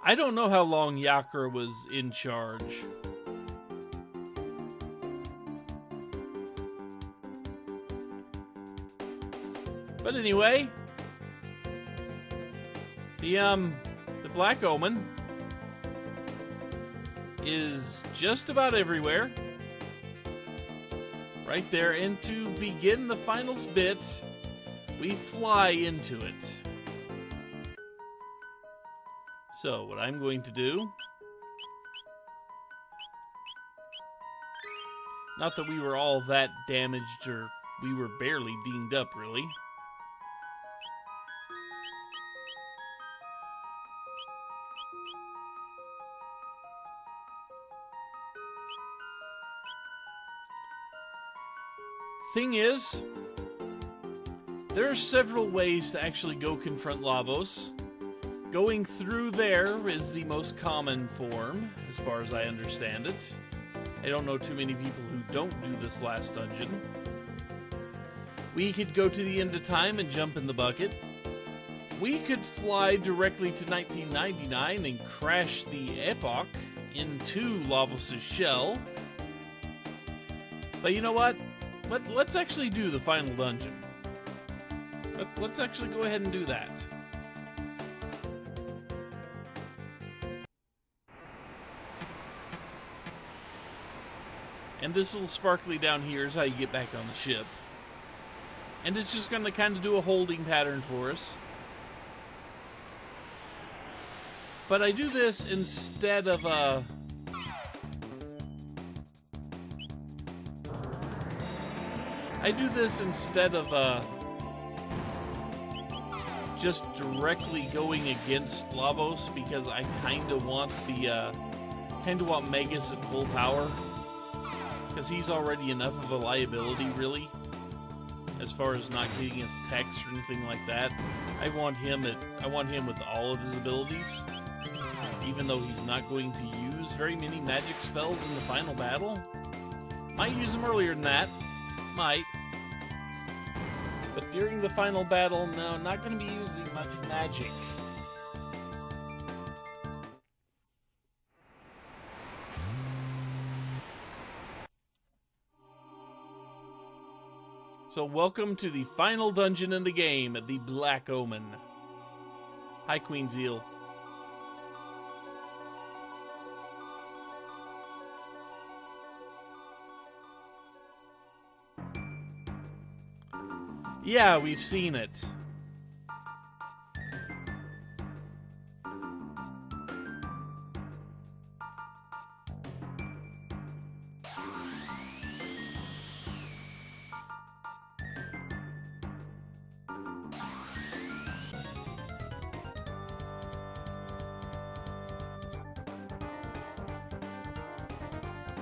I don't know how long Yakra was in charge. But anyway, the Black Omen is just about everywhere. Right there, and to begin the finals bit, we fly into it. So, what I'm going to do... Not that we were all that damaged, or we were barely dinged up, really. Thing is, there are several ways to actually go confront Lavos. Going through there is the most common form, as far as I understand it. I don't know too many people who don't do this last dungeon. We could go to the end of time and jump in the bucket. We could fly directly to 1999 and crash the Epoch into Lavos' shell. But you know what? Let's actually do the final dungeon. Let's actually go ahead and do that. And this little sparkly down here is how you get back on the ship. And it's just going to kind of do a holding pattern for us. But I do this instead of just directly going against Lavos, because I kind of want Magus at full power, because he's already enough of a liability, really, as far as not getting his techs or anything like that. I want him with all of his abilities, even though he's not going to use very many magic spells in the final battle. Might use them earlier than that. Might. But during the final battle, no, not going to be using much magic. So welcome to the final dungeon in the game, the Black Omen. Hi, Queen Zeal. Yeah, we've seen it.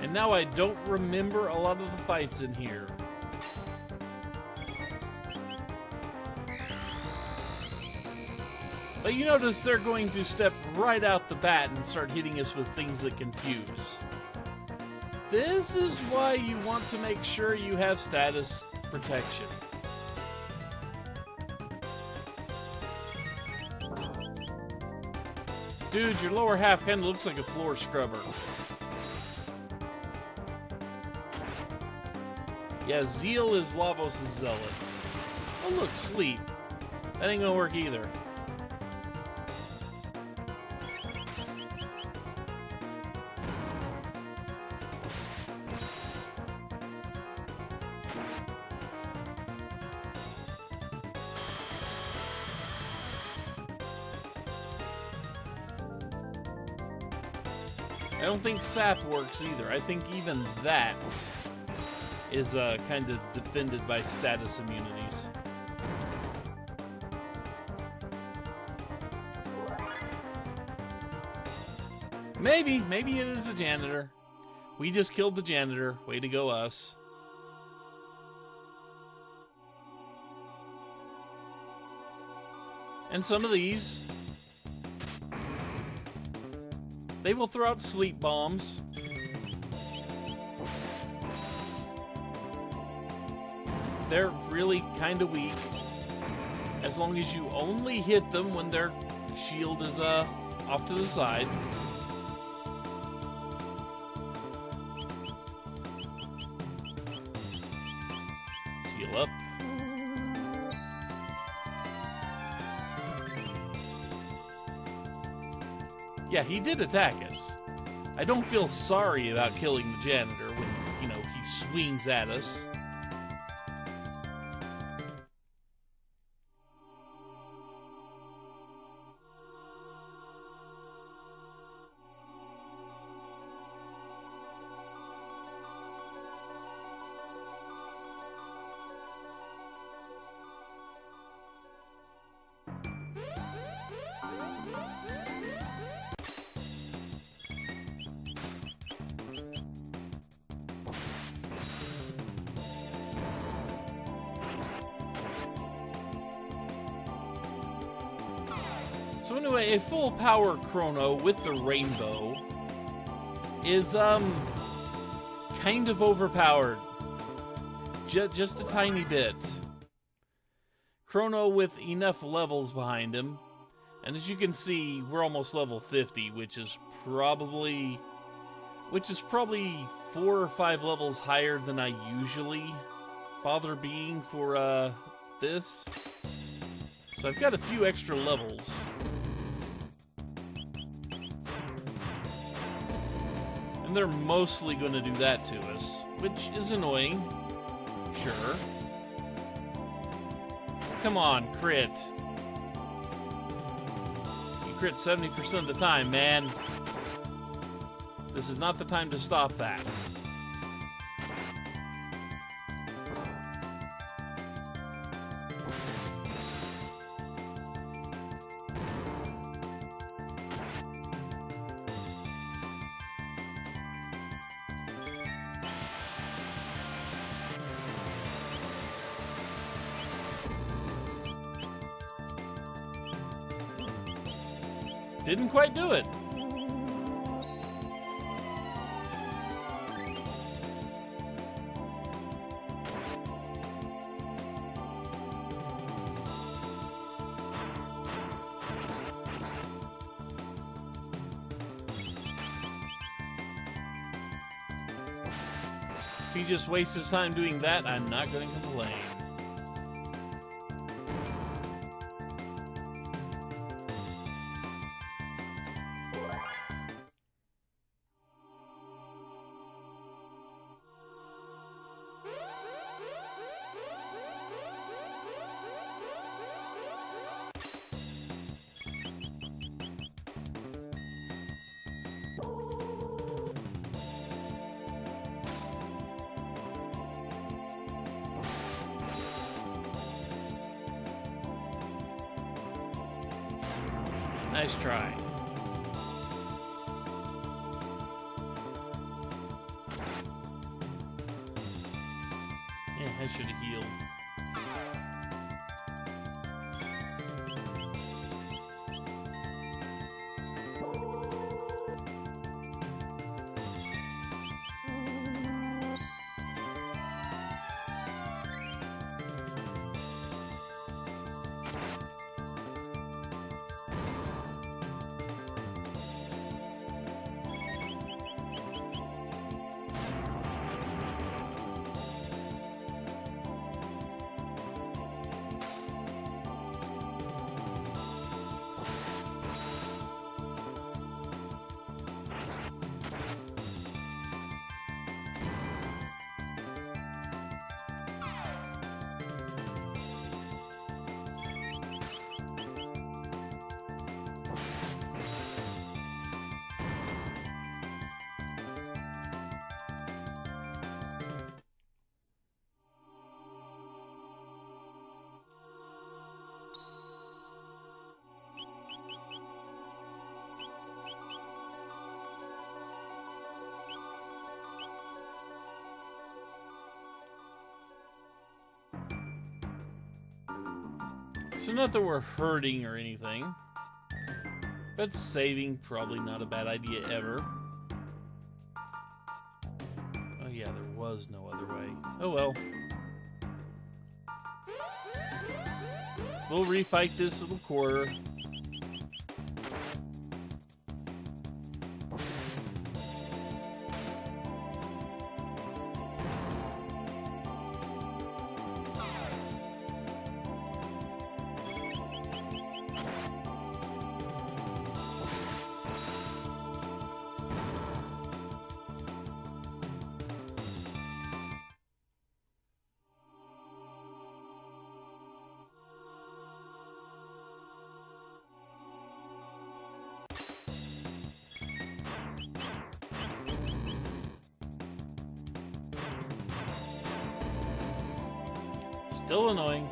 And now I don't remember a lot of the fights in here. But you notice they're going to step right out the bat and start hitting us with things that confuse. This is why you want to make sure you have status protection. Dude, your lower half kind of looks like a floor scrubber. Yeah, Zeal is Lavos' zealot. Oh look, sleep. That ain't gonna work either. I don't think sap works either. I think even that is kind of defended by status immunities. Maybe it is a janitor. We just killed the janitor. Way to go, us. And some of these, they will throw out sleep bombs. They're really kind of weak, as long as you only hit them when their shield is off to the side. Let's heal up. Yeah, he did attack us. I don't feel sorry about killing the janitor when, you know, he swings at us. So anyway, a full power Chrono with the rainbow is kind of overpowered. Just a tiny bit. Chrono with enough levels behind him. And as you can see, we're almost level 50, which is probably 4 or 5 levels higher than I usually bother being for this. So I've got a few extra levels. And they're mostly going to do that to us, which is annoying. Sure. Come on, crit. You crit 70% of the time, man. This is not the time to stop that. Didn't quite do it. If he just wastes his time doing that, I'm not going to complain. Nice try. Yeah, I should have healed. So not that we're hurting or anything, but saving probably not a bad idea ever. Oh yeah, there was no other way. Oh well. We'll refight this little quarter. Still annoying.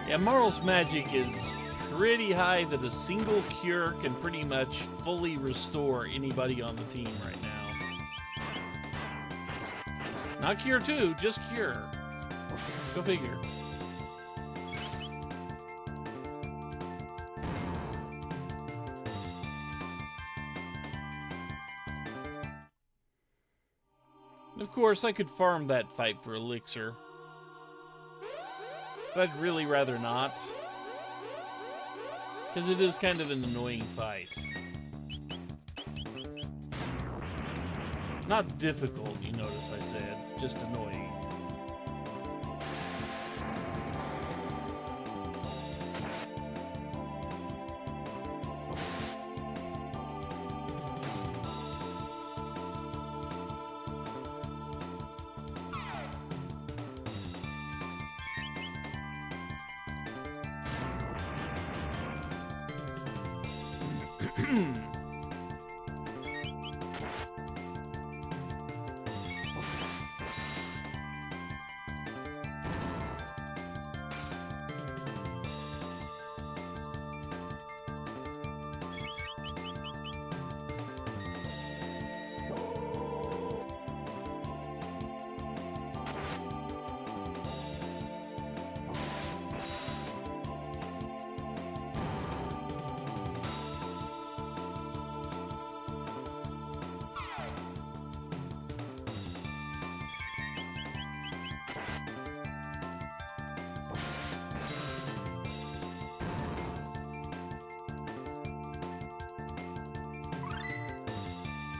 Yeah, Marl's magic is pretty high that a single cure can pretty much fully restore anybody on the team right now. Not cure 2, just cure. Go figure. And of course, I could farm that fight for elixir. But I'd really rather not. Because it is kind of an annoying fight. Not difficult, you notice I said. Just annoying.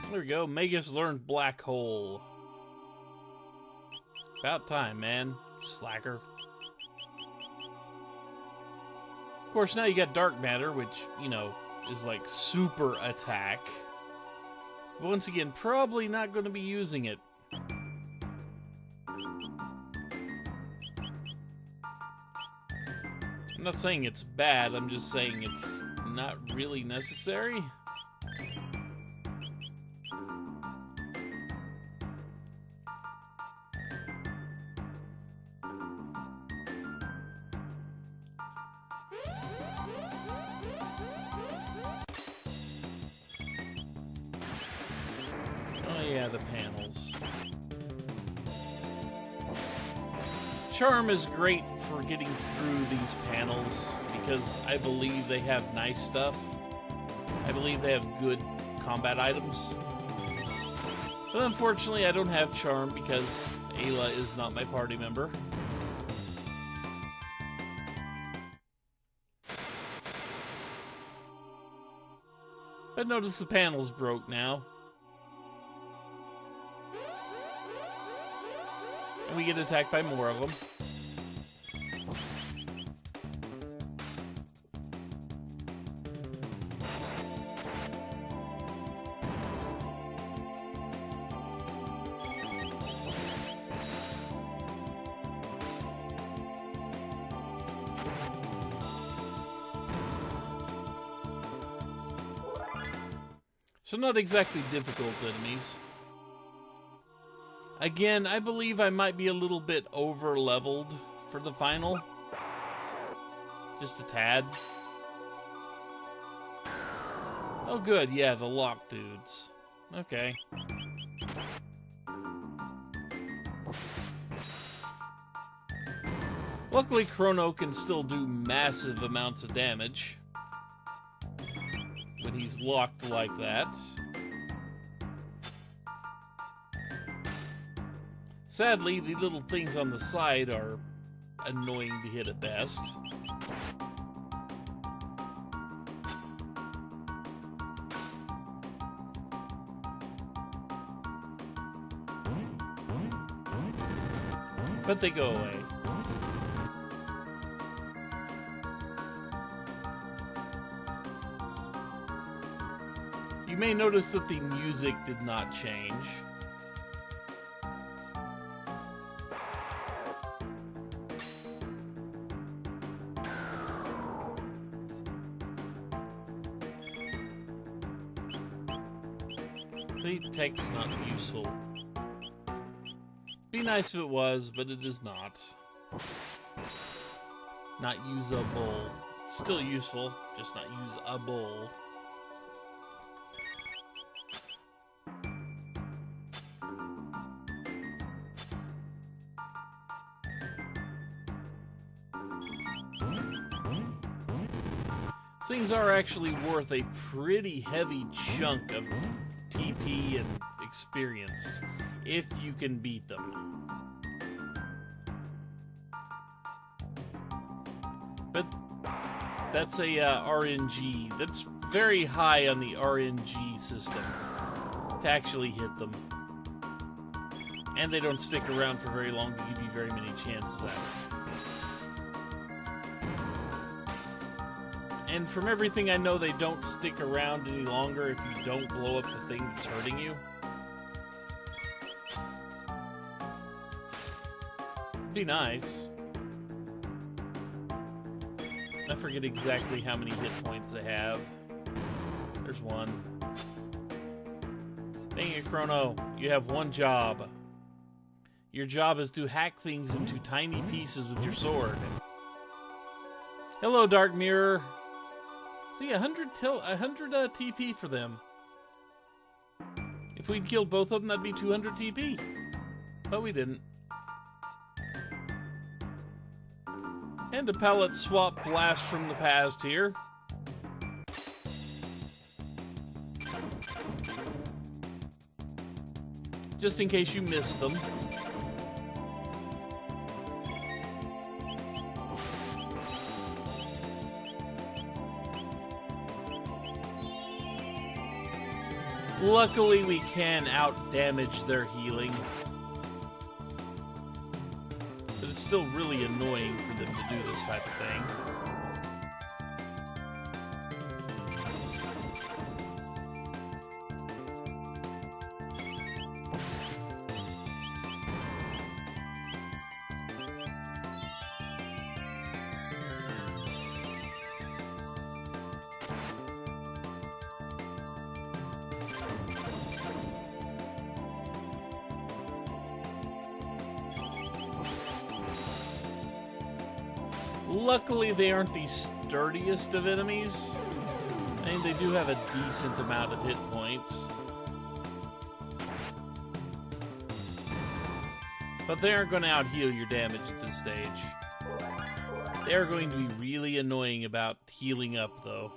There we go. Magus learned Black Hole. About time, man. Slacker. Of course, now you got Dark Matter, which, you know, is like super attack. But once again, probably not going to be using it. I'm not saying it's bad, I'm just saying it's not really necessary. Yeah, the panels. Charm is great for getting through these panels because I believe they have nice stuff. I believe they have good combat items. But unfortunately, I don't have Charm because Ayla is not my party member. But notice the panels broke now. And we get attacked by more of them. So not exactly difficult enemies. Again, I believe I might be a little bit over-leveled for the final. Just a tad. Oh good, yeah, the lock dudes. Okay. Luckily, Chrono can still do massive amounts of damage when he's locked like that. Sadly, the little things on the side are annoying to hit at best. But they go away. You may notice that the music did not change. See, text's not useful. Be nice if it was, but it is not. Not usable. Still useful, just not usable. Things are actually worth a pretty heavy chunk of TP and experience if you can beat them. But that's a RNG. That's very high on the RNG system to actually hit them. And they don't stick around for very long to give you very many chances at it. And from everything I know, they don't stick around any longer if you don't blow up the thing that's hurting you. It'd be nice. I forget exactly how many hit points they have. There's one. Dang it, Chrono. You have one job. Your job is to hack things into tiny pieces with your sword. Hello, Dark Mirror. See, 100 TP for them. If we'd killed both of them, that'd be 200 TP. But we didn't. And a pallet swap blast from the past here. Just in case you missed them. Luckily, we can out-damage their healing. But it's still really annoying for them to do this type of thing. Luckily, they aren't the sturdiest of enemies. I mean, they do have a decent amount of hit points. But they aren't going to out-heal your damage at this stage. They are going to be really annoying about healing up, though.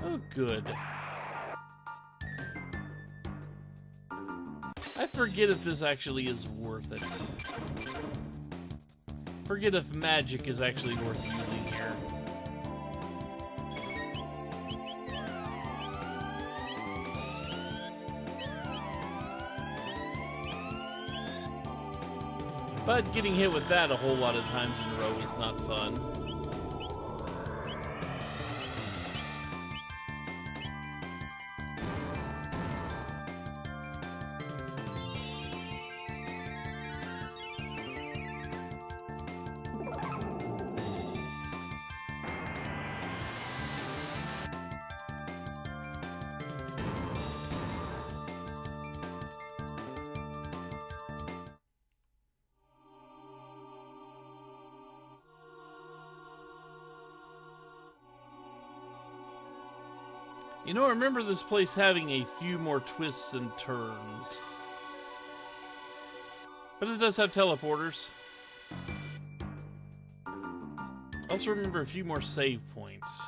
Oh, good. I forget if this actually is worth it. Forget if magic is actually worth using here. But getting hit with that a whole lot of times in a row is not fun. You know, I remember this place having a few more twists and turns. But it does have teleporters. Also remember a few more save points.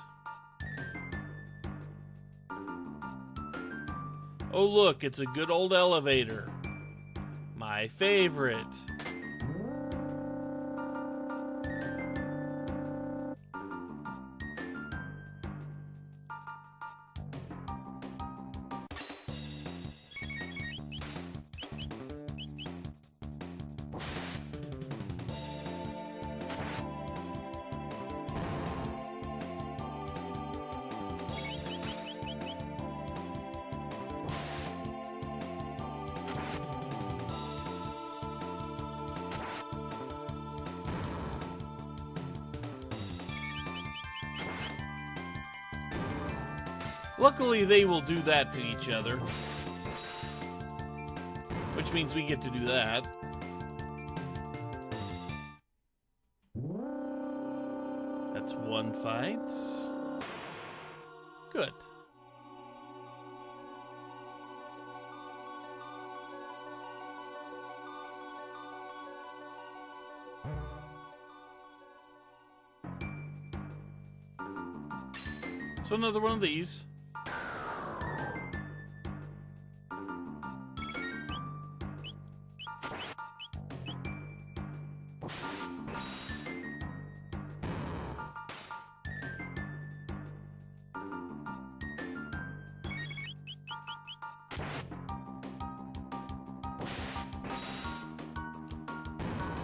Oh look, it's a good old elevator. My favorite. Luckily, they will do that to each other. Which means we get to do that. That's one fight. Good. So another one of these.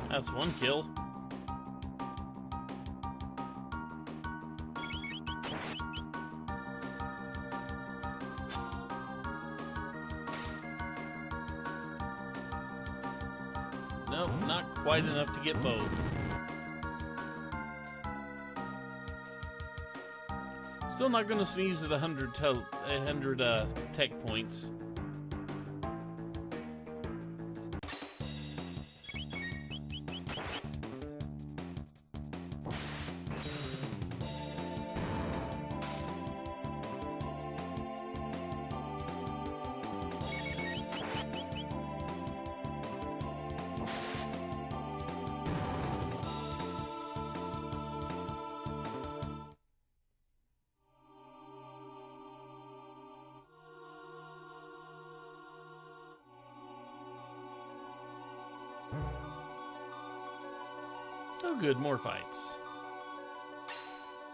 That's one kill. Nope, not quite enough to get both. Still not going to sneeze at 100 tech points. Oh good, more fights.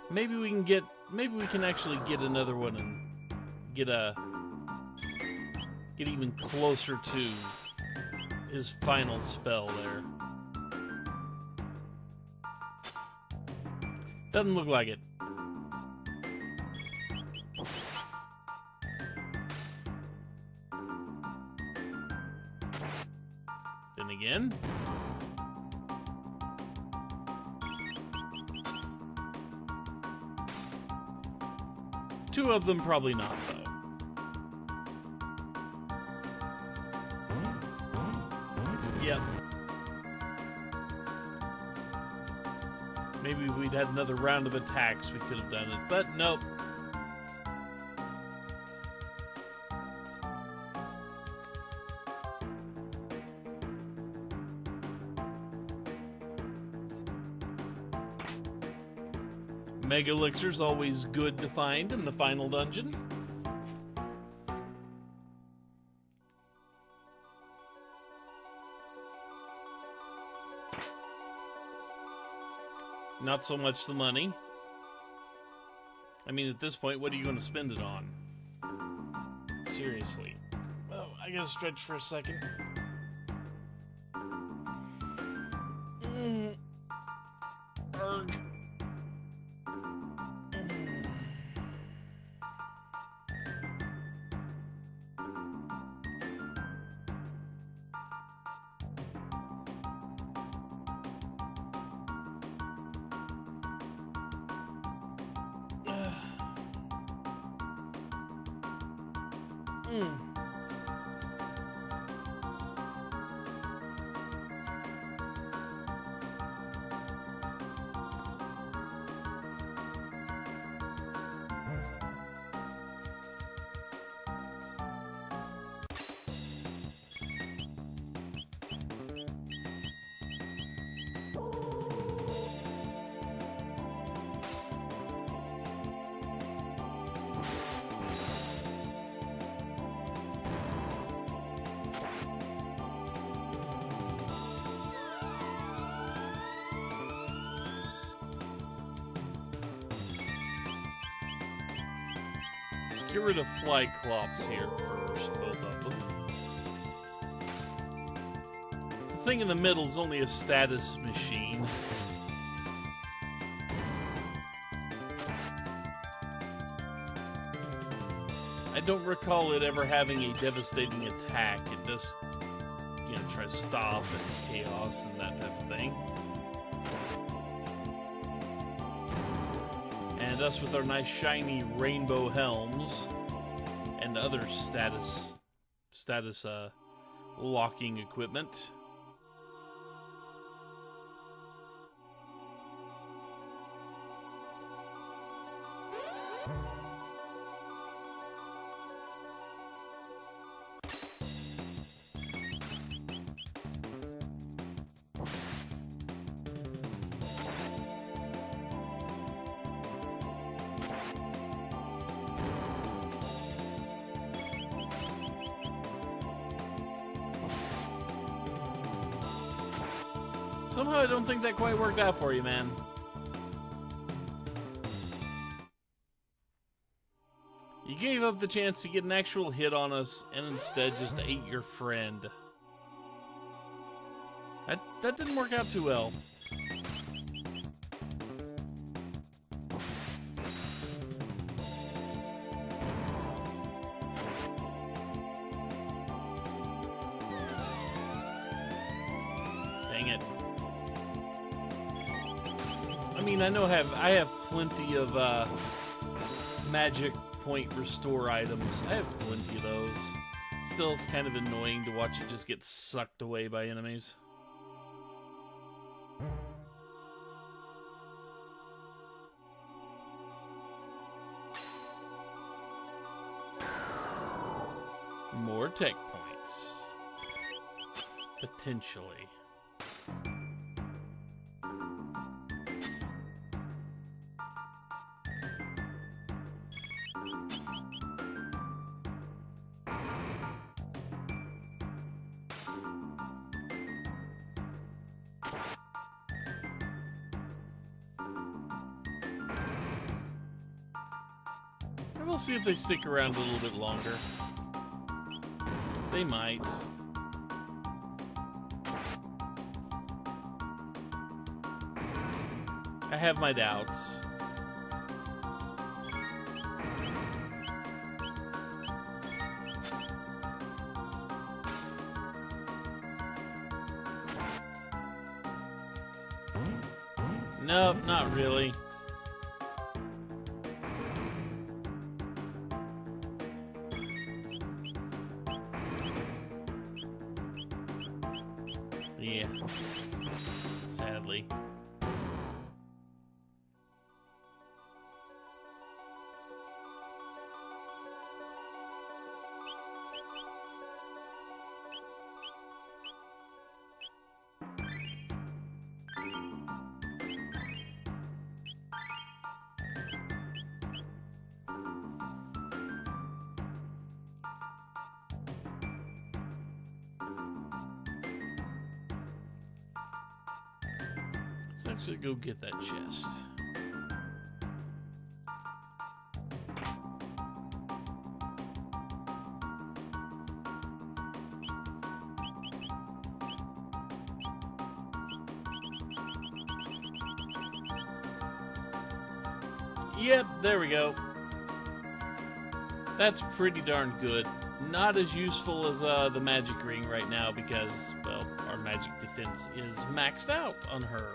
Maybe we can actually get another one and get even closer to his final spell there. Doesn't look like it. Then again. Two of them probably not, though. Yep. Maybe if we'd had another round of attacks, we could have done it, but nope. Mega Elixir's always good to find in the final dungeon. Not so much the money. I mean, at this point, what are you going to spend it on? Seriously. Oh, I gotta stretch for a second. Erg. get rid of Flyclops here first, both of them. The thing in the middle is only a status machine. I don't recall it ever having a devastating attack. It just, you know, tries to stop and chaos and that type of thing. And us with our nice shiny rainbow helms and other status locking equipment. Somehow I don't think that quite worked out for you, man. You gave up the chance to get an actual hit on us and instead just ate your friend. That didn't work out too well. Dang it. I mean, I know I have plenty of magic point restore items. I have plenty of those. Still, it's kind of annoying to watch it just get sucked away by enemies. More tech points. Potentially. We'll see if they stick around a little bit longer. They might. I have my doubts. Nope, not really. Yeah, sadly. Let's actually go get that chest. Yep, there we go. That's pretty darn good. Not as useful as the magic ring right now because, well, our magic defense is maxed out on her.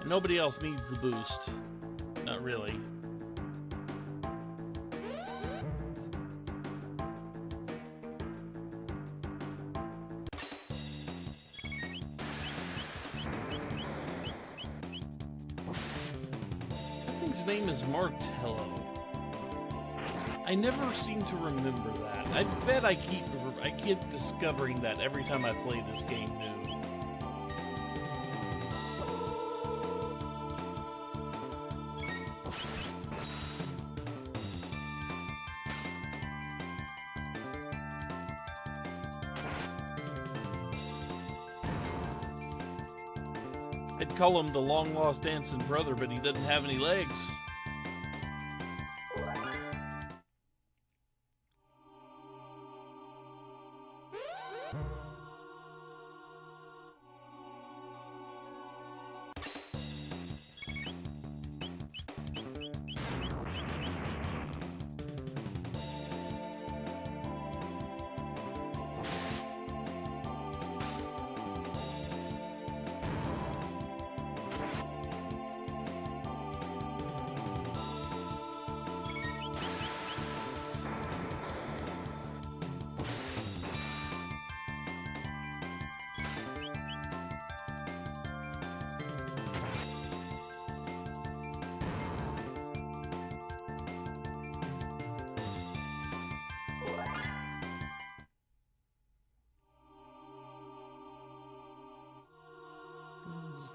And nobody else needs the boost. Not really. That thing's name is Martello. I never seem to remember that. I bet I keep discovering that every time I play this game new. I'd call him the long-lost dancing brother, but he doesn't have any legs.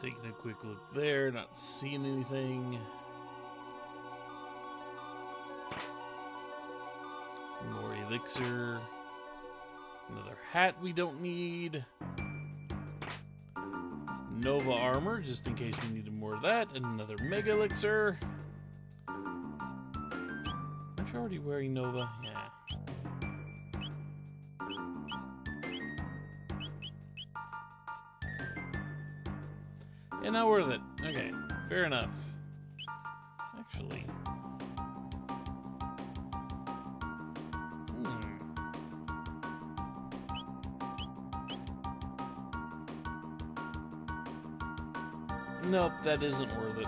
Taking a quick look there, not seeing anything. More elixir. Another hat we don't need. Nova armor, just in case we needed more of that. And another mega elixir. Aren't you already wearing Nova? Yeah. Yeah, not worth it. Okay, fair enough. Actually. Nope, that isn't worth it.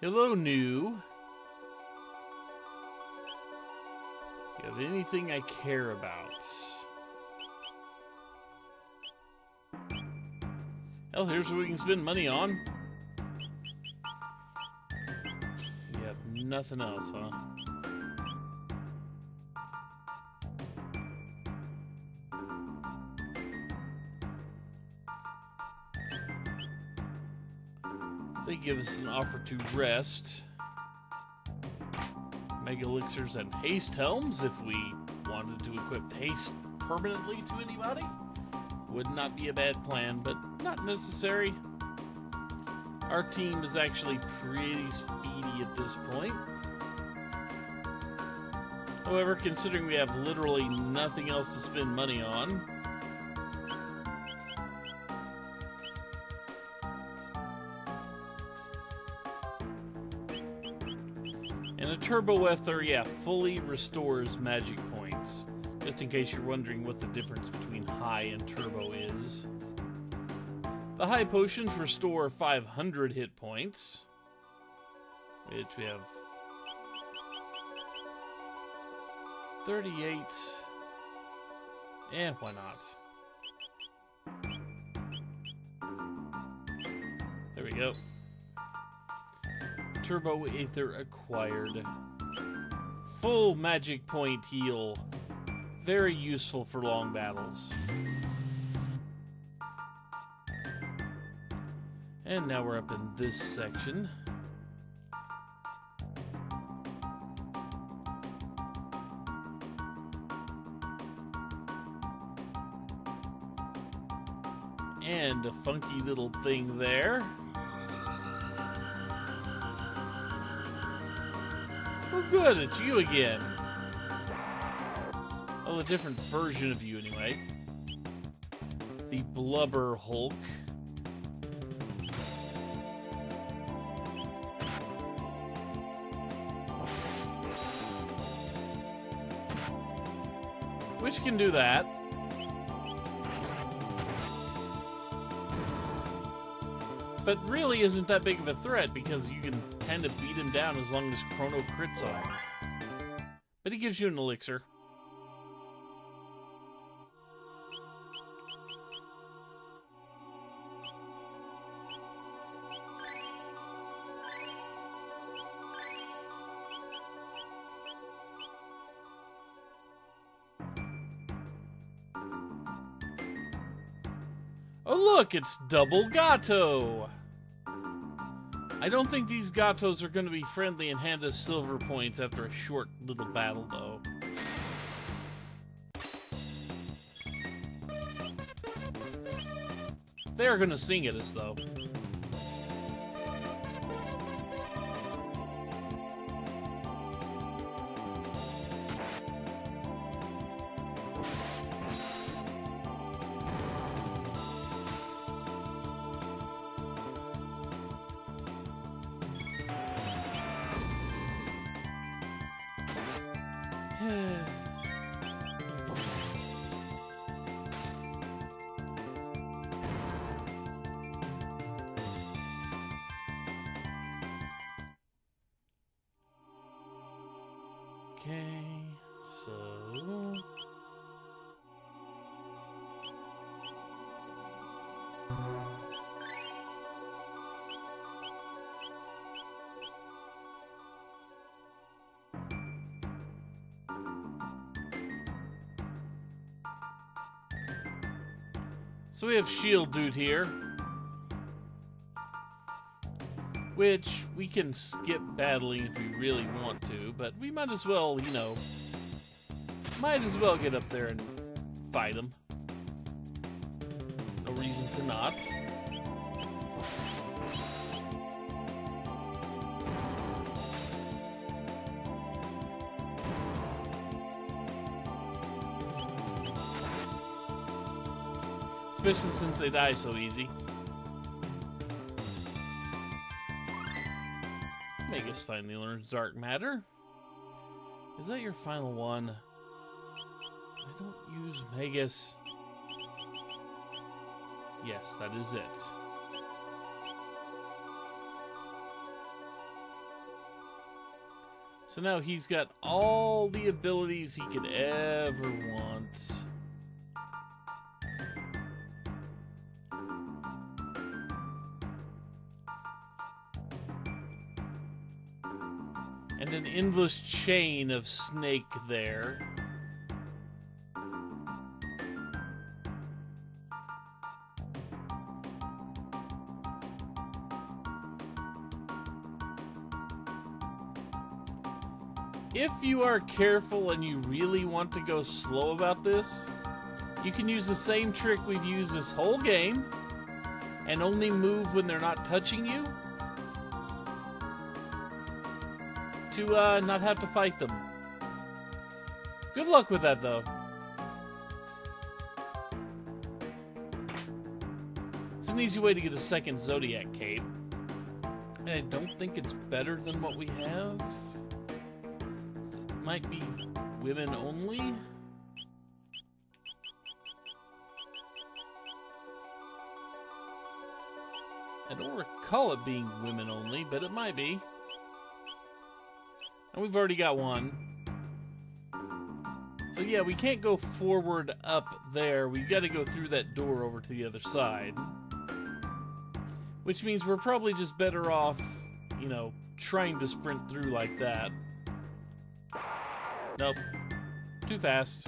Hello, new. You have anything I care about? Hell, here's what we can spend money on. You have nothing else, huh? They give us an offer to rest. Mega elixirs and haste helms if we wanted to equip haste permanently to anybody. Would not be a bad plan, but not necessary. Our team is actually pretty speedy at this point. However, considering we have literally nothing else to spend money on, and a Turbo Ether, yeah, fully restores magic points. Just in case you're wondering what the difference between high and turbo is. The high potions restore 500 hit points, which we have 38. Eh, why not? There we go. Turbo Aether acquired. Full magic point heal. Very useful for long battles. And now we're up in this section. And a funky little thing there. Oh good, it's you again. Oh, a different version of you anyway. The Blubber Hulk. Which can do that. But really isn't that big of a threat because you can kind of beat him down as long as Chrono crits on him. But he gives you an elixir. Oh look, it's double Gato! I don't think these Gatos are going to be friendly and hand us silver points after a short little battle, though. They are going to sing at us, though. Okay, so... So we have Shield Dude here, which we can skip battling if we really want to, but we might as well, you know, get up there and fight him. No reason to not. Especially since they die so easy. Magus finally learns Dark Matter. Is that your final one? I don't use Magus. Yes, that is it. So now he's got all the abilities he could ever want. And an endless chain of snake there. If you are careful and you really want to go slow about this, you can use the same trick we've used this whole game and only move when they're not touching you to not have to fight them. Good luck with that, though. It's an easy way to get a second Zodiac Cape. And I don't think it's better than what we have. It might be women only. I don't recall it being women only, but it might be. And we've already got one. So yeah, we can't go forward up there. We've got to go through that door over to the other side. Which means we're probably just better off, you know, trying to sprint through like that. Nope. Too fast.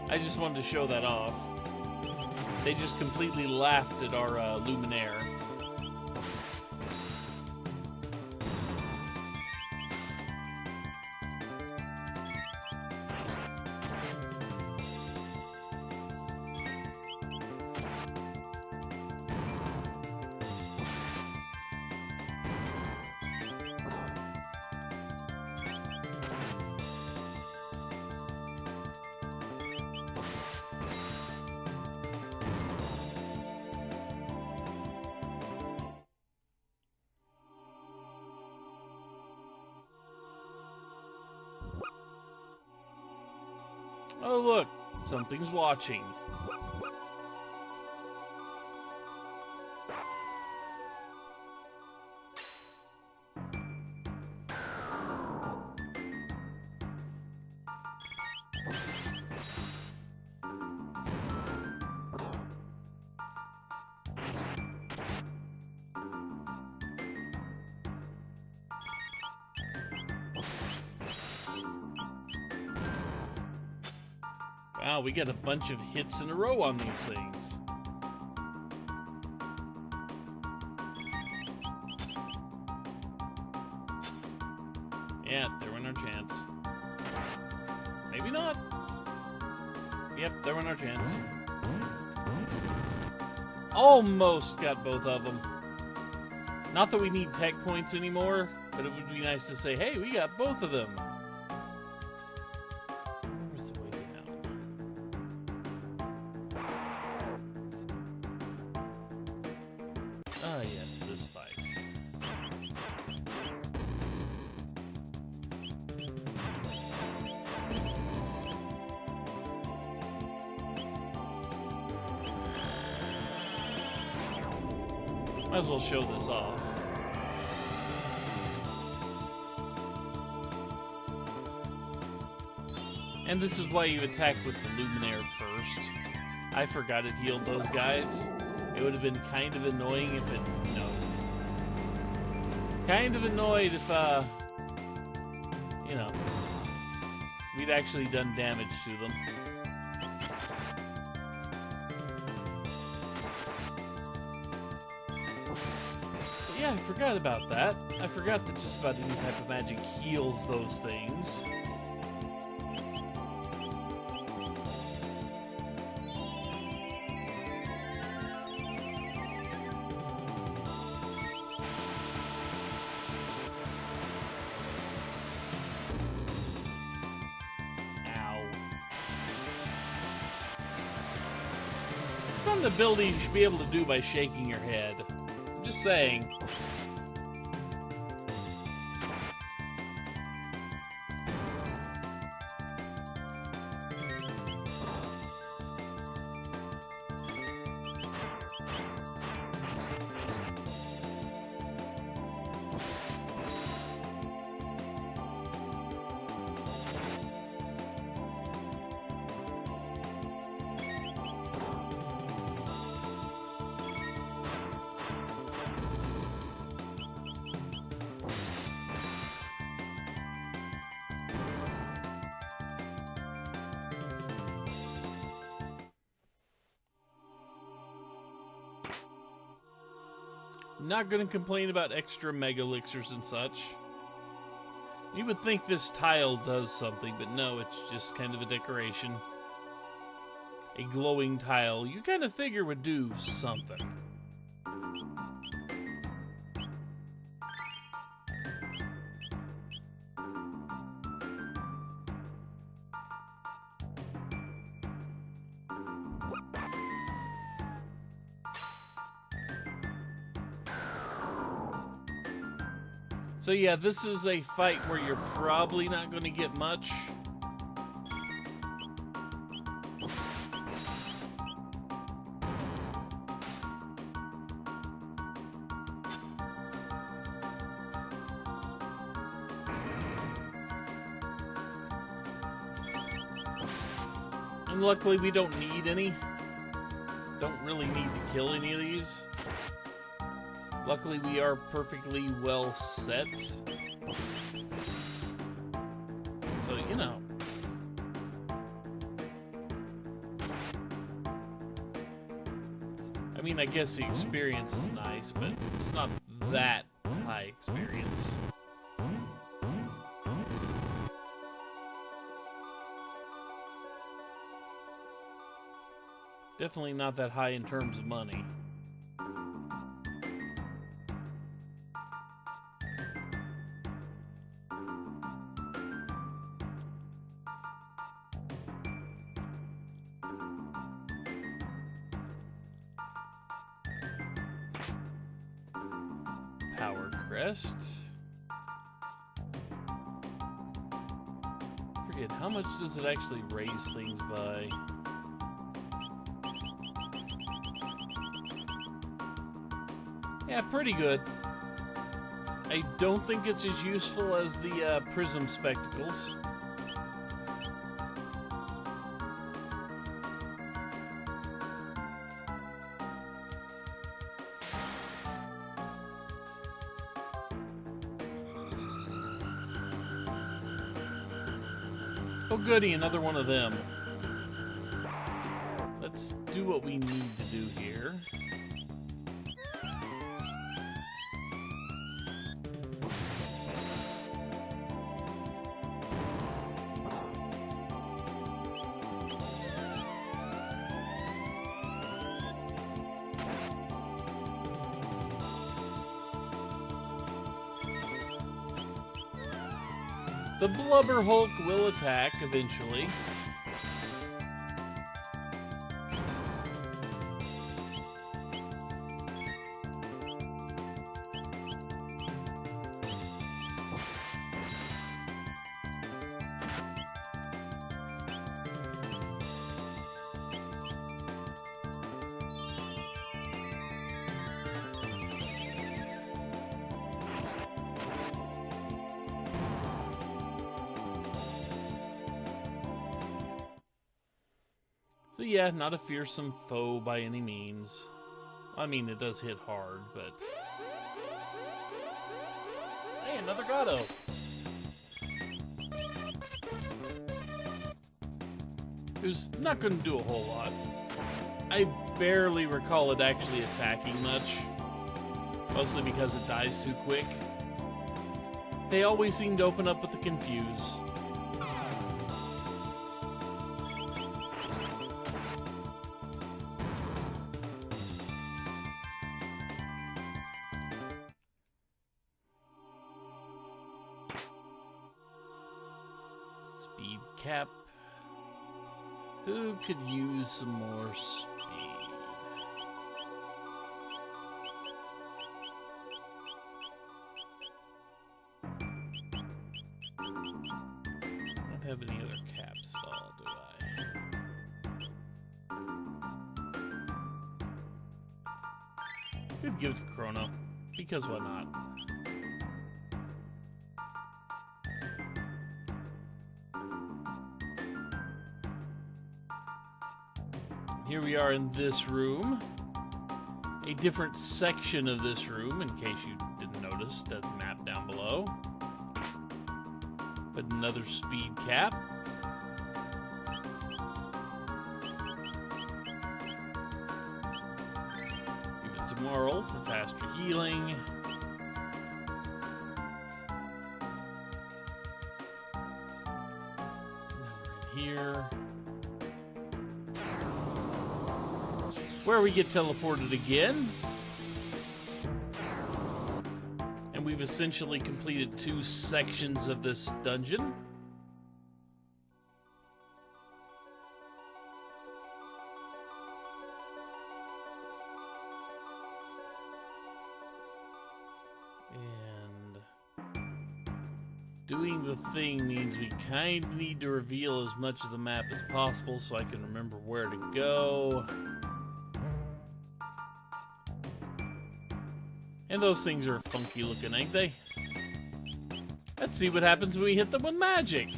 I just wanted to show that off. They just completely laughed at our Luminaire. Oh look, something's watching. Wow, we got a bunch of hits in a row on these things. Yeah, there went our chance. Maybe not. Yep, there went our chance. Almost got both of them. Not that we need tech points anymore, but it would be nice to say, hey, we got both of them. Ah, yes, this fight. Might as well show this off. And this is why you attack with the Luminaire first. I forgot it healed those guys. It would have been kind of annoying if it, you know... Kind of annoyed if, you know... we'd actually done damage to them. But yeah, I forgot about that. I forgot that just about any type of magic heals those things. It's not an ability you should be able to do by shaking your head. I'm just saying. Not gonna complain about extra mega elixirs and such. You would think this tile does something, but no, it's just kind of a decoration. A glowing tile you kind of figure would do something. So yeah, this is a fight where you're probably not going to get much. And luckily we don't need any. Don't really need to kill any of these. Luckily, we are perfectly well set. So, you know. I mean, I guess the experience is nice, but it's not that high experience. Definitely not that high in terms of money. Power crest. Forget, how much does it actually raise things by? Yeah, pretty good. I don't think it's as useful as the prism spectacles. Oh goody, another one of them. Let's do what we need to do here. The Blubber Hulk will attack eventually. So yeah, not a fearsome foe by any means. I mean, it does hit hard, but... Hey, another Grotto! Who's not going to do a whole lot. I barely recall it actually attacking much. Mostly because it dies too quick. They always seem to open up with the Confuse. Speed cap. Who could use some more speed? I don't have any other caps at all, do I? Could give it to Chrono, because why not? Here we are in this room. A different section of this room, in case you didn't notice that map down below. But another speed cap. Give it to Moral for faster healing. Here. Where we get teleported again. And we've essentially completed 2 sections of this dungeon. And doing the thing means we kind of need to reveal as much of the map as possible so I can remember where to go. And those things are funky looking, ain't they? Let's see what happens when we hit them with magic.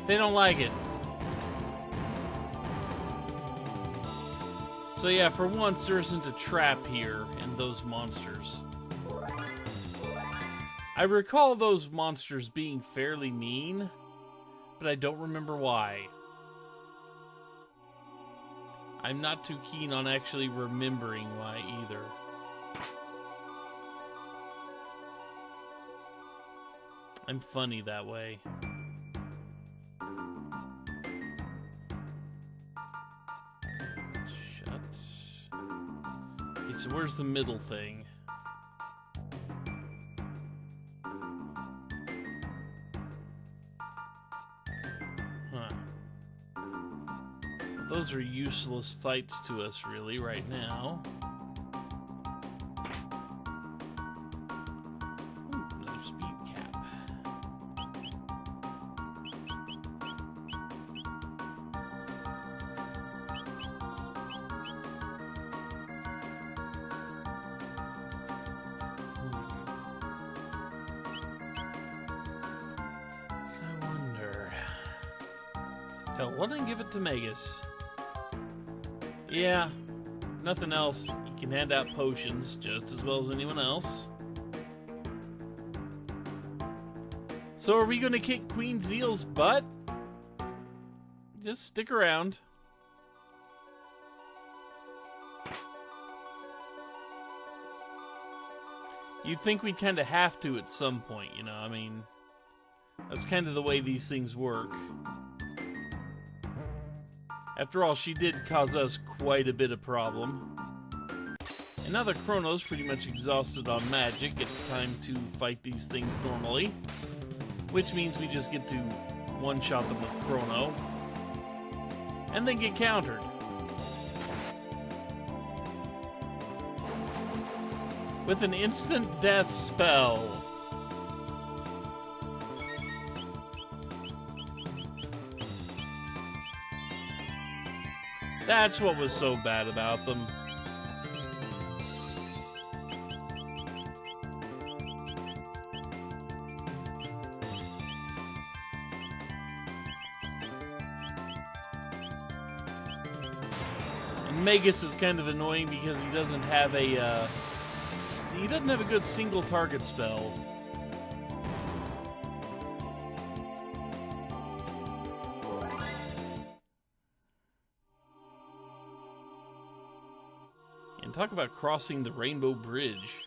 They don't like it. So yeah, for once there isn't a trap here in those monsters. I recall those monsters being fairly mean, but I don't remember why. I'm not too keen on actually remembering why either. I'm funny that way. Shut. Okay, so where's the middle thing? Those are useless fights to us, really, right now. Ooh, another speed cap. I wonder. Tell one and give it to Magus. Yeah, nothing else. You can hand out potions just as well as anyone else. So are we going to kick Queen Zeal's butt? Just stick around. You'd think we'd kind of have to at some point, you know? I mean, that's kind of the way these things work. After all, she did cause us quite a bit of problem. And now that Chrono's pretty much exhausted on magic, it's time to fight these things normally. Which means we just get to one-shot them with Chrono. And then get countered. With an instant death spell. That's what was so bad about them. Magus is kind of annoying because he doesn't have a good single target spell. And talk about crossing the Rainbow Bridge.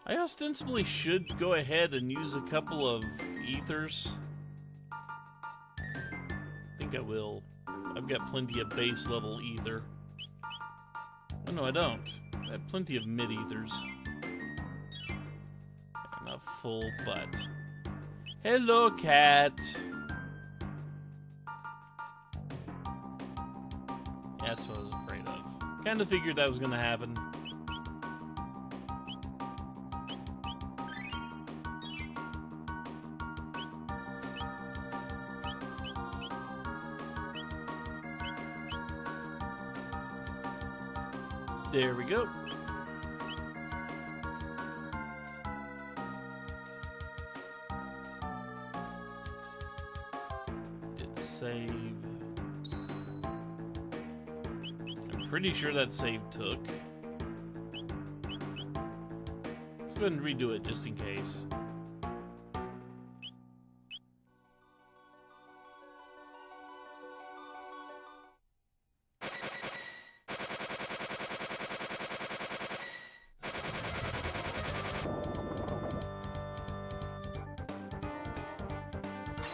I ostensibly should go ahead and use a couple of ethers. I think I will. I've got plenty of base level ether. Oh no, I don't. I have plenty of mid ethers. Not full, but... Hello, cat! Yeah, that's what I was afraid of. Kinda figured that was gonna happen. There we go. Did save. I'm pretty sure that save took. Let's go ahead and redo it just in case.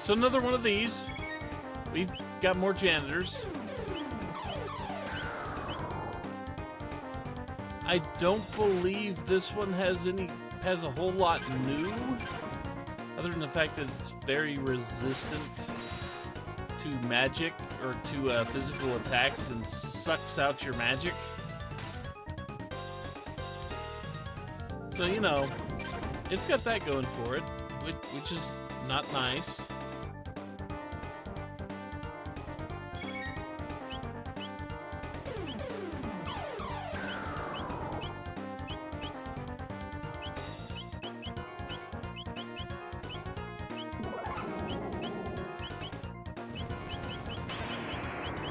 So another one of these. We've got more janitors. I don't believe this one has a whole lot new, other than the fact that it's very resistant to magic or to physical attacks and sucks out your magic. So, you know, it's got that going for it, which is not nice.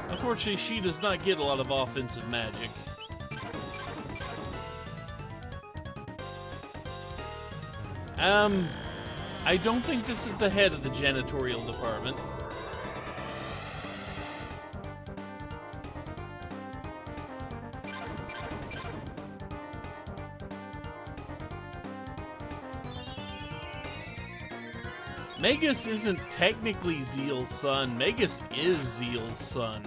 Unfortunately, she does not get a lot of offensive magic. I don't think this is the head of the janitorial department. Magus isn't technically Zeal's son. Magus is Zeal's son.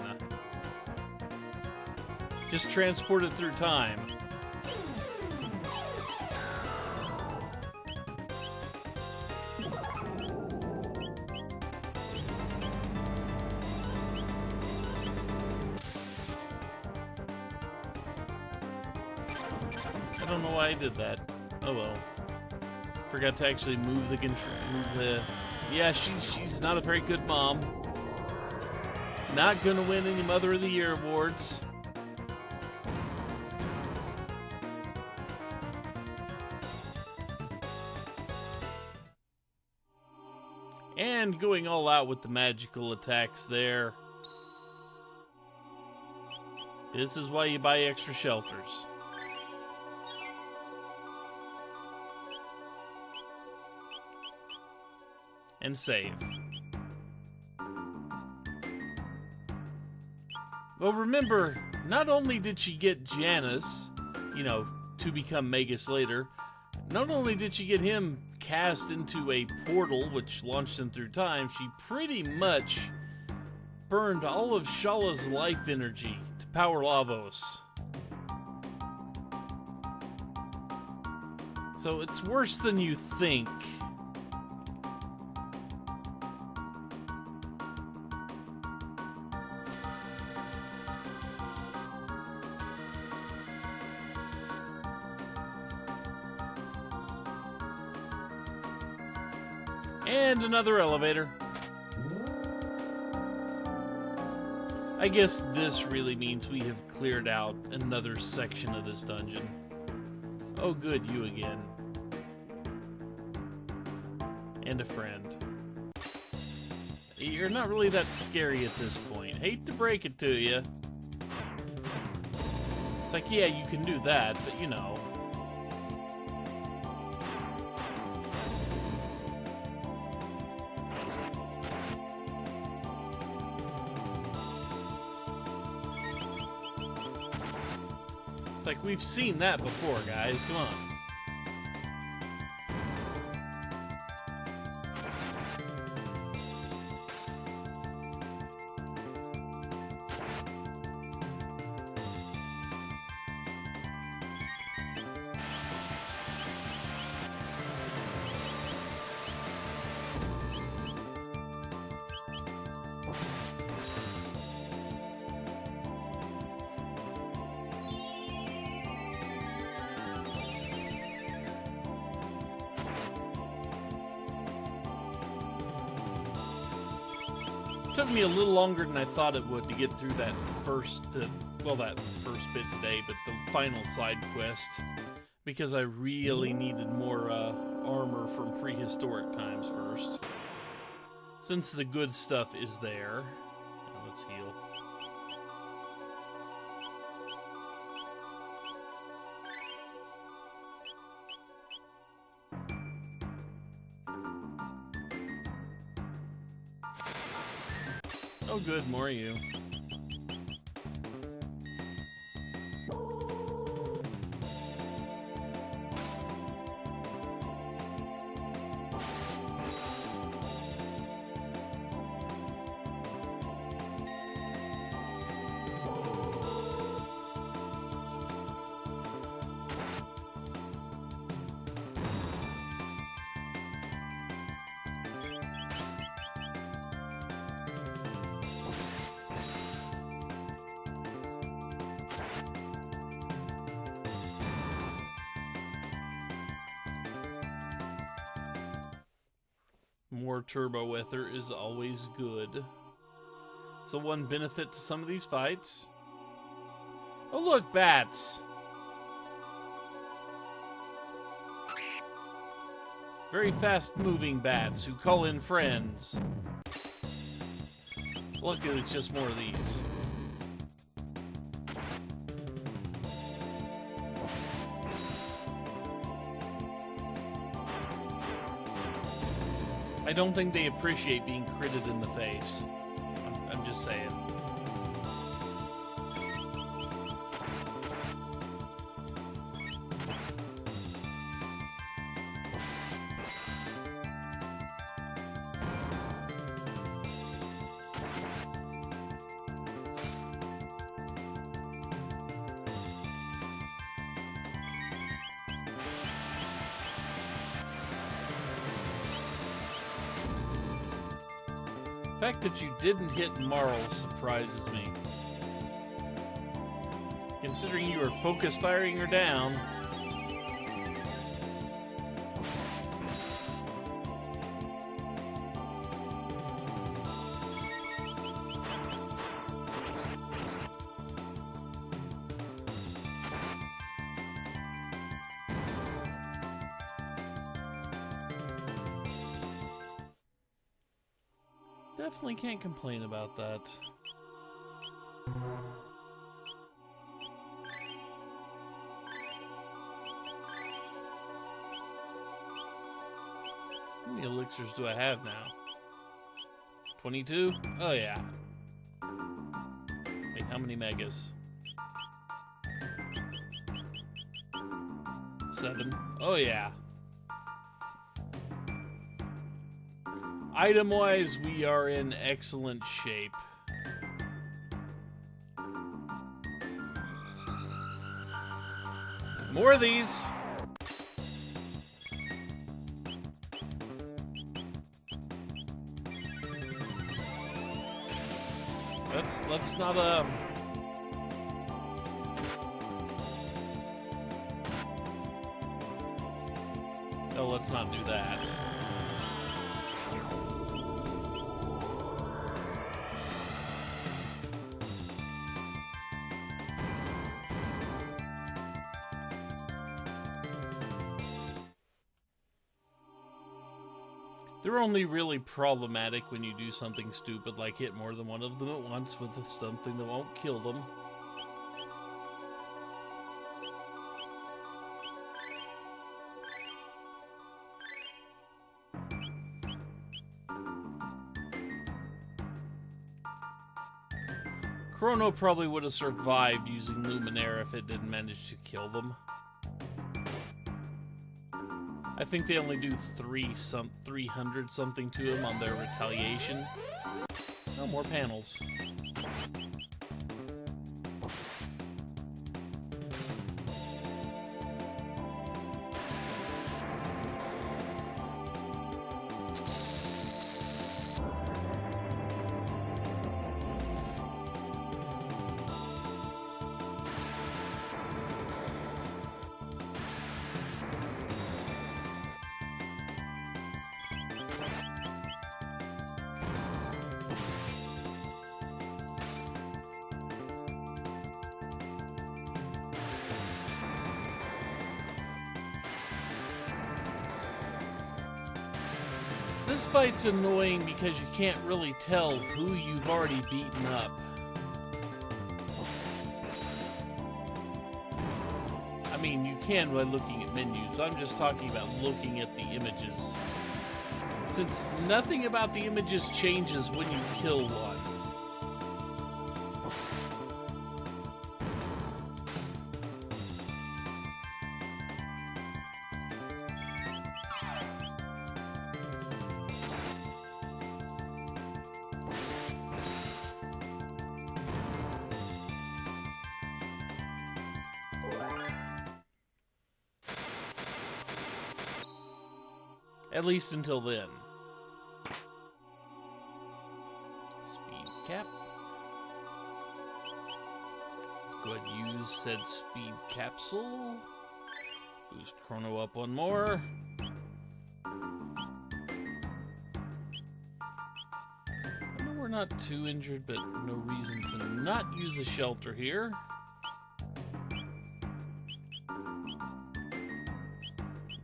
Just transported through time. I don't know why I did that. Oh well. Forgot to actually move the control. Yeah, she's not a very good mom. Not gonna win any Mother of the Year awards. And going all out with the magical attacks there. This is why you buy extra shelters. And save. Well, remember, not only did she get Janus, you know, to become Magus later, not only did she get him cast into a portal which launched him through time, she pretty much burned all of Shala's life energy to power Lavos. So it's worse than you think. And another elevator. I guess this really means we have cleared out another section of this dungeon. Oh good, you again. and a friend. You're not really that scary at this point. Hate to break it to you. It's like, yeah, you can do that, but you know. It's like, we've seen that before, guys. Come on. Took me a little longer than I thought it would to get through that first, well, that first bit today, but the final side quest, because I really needed more armor from prehistoric times first. Since the good stuff is there, now let's heal. Oh good, more of you. More turbo ether is always good. So one benefit to some of these fights. Oh look, bats! Very fast-moving bats who call in friends. Luckily, it's just more of these. I don't think they appreciate being critted in the face. I'm just saying. The fact that you didn't hit Marl surprises me. Considering you were focus firing her down. Definitely can't complain about that. How many elixirs do I have now? 22? Oh yeah. Wait, how many megas? 7. Oh yeah. Item-wise, we are in excellent shape. More of these. Let's not no, let's not do that. They're only really problematic when you do something stupid like hit more than one of them at once with something that won't kill them. Chrono probably would have survived using Luminaire if it didn't manage to kill them. I think they only do 300 something to him on their retaliation. Oh, more panels. This fight's annoying because you can't really tell who you've already beaten up. I mean, you can by looking at menus. I'm just talking about looking at the images. Since nothing about the images changes when you kill one. At least until then. Speed cap. Let's go ahead and use said speed capsule. Boost Chrono up one more. I know we're not too injured, but no reason to not use a shelter here.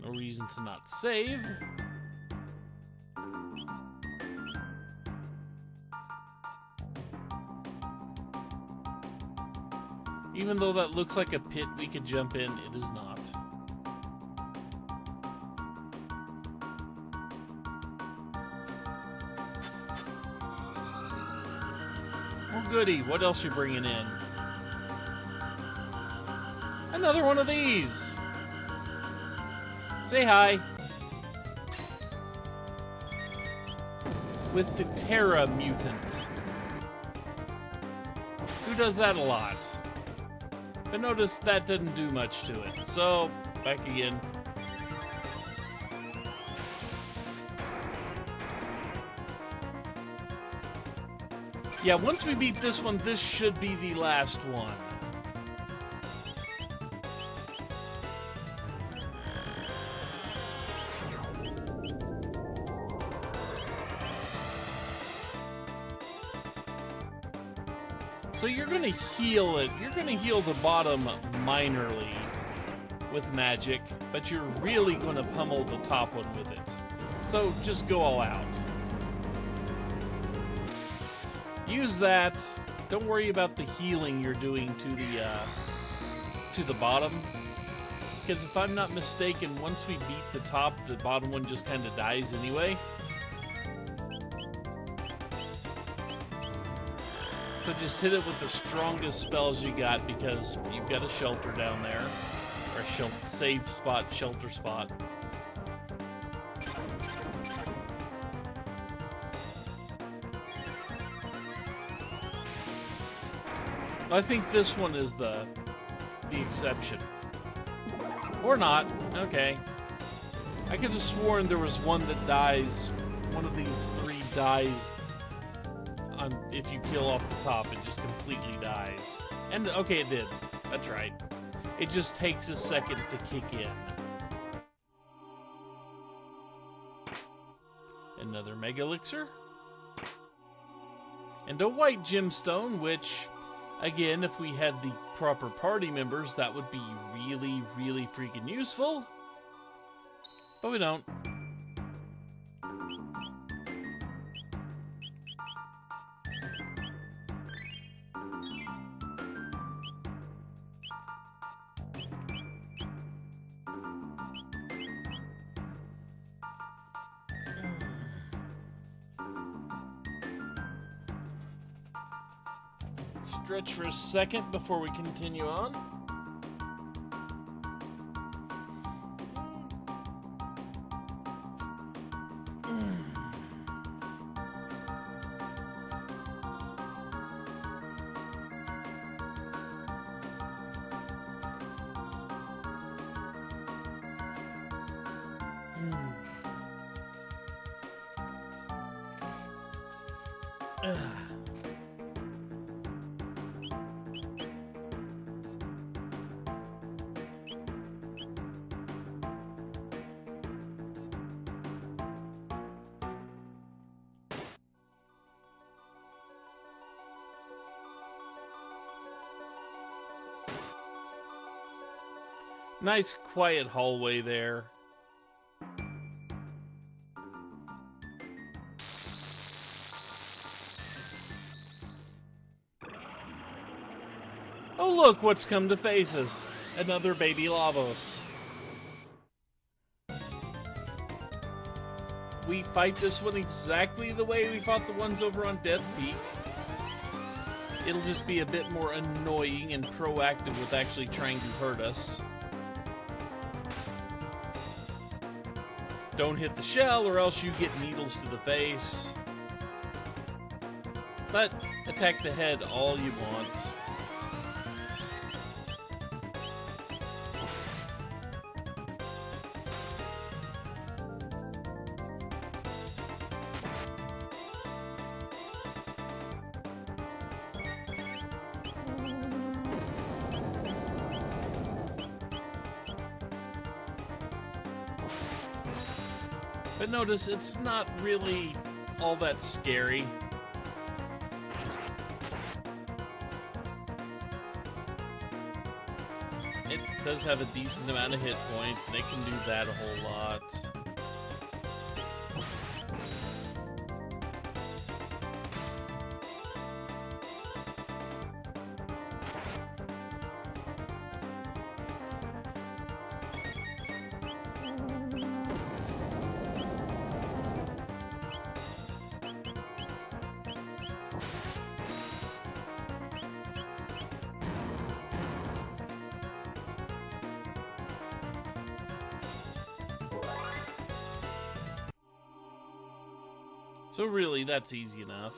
No reason to not save. Even though that looks like a pit we could jump in, it is not. Oh goody, what else you bringing in? Another one of these! Say hi! With the Terra mutants. Who does that a lot? But notice that didn't do much to it. So, back again. Yeah, once we beat this one, this should be the last one. So you're gonna heal it. You're gonna heal the bottom minorly with magic, but you're really gonna pummel the top one with it. So just go all out. Use that. Don't worry about the healing you're doing to the bottom, because if I'm not mistaken, once we beat the top, the bottom one just kind of dies anyway. So just hit it with the strongest spells you got, because you've got a shelter down there. Or a save spot, shelter spot. I think this one is the exception. Or not. Okay. I could have sworn there was one that dies. One of these three dies. If you kill off the top, it just completely dies. And, okay, it did. That's right. It just takes a second to kick in. Another Mega Elixir. And a white gemstone, which, again, if we had the proper party members, that would be really, really freaking useful. But we don't. stretch for a second before we continue on. Nice quiet hallway there. Oh look what's come to face us. Another baby Lavos. We fight this one exactly the way we fought the ones over on Death Peak. It'll just be a bit more annoying and proactive with actually trying to hurt us. Don't hit the shell or else you get needles to the face. But attack the head all you want. But notice, it's not really all that scary. It does have a decent amount of hit points, and it can do that a whole lot. So really, that's easy enough.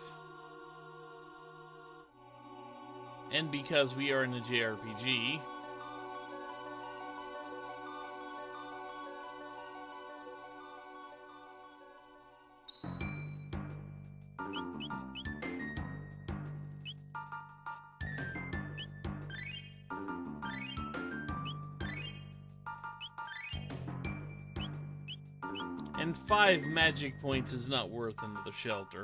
And because we are in a JRPG, and 5 magic points is not worth another shelter.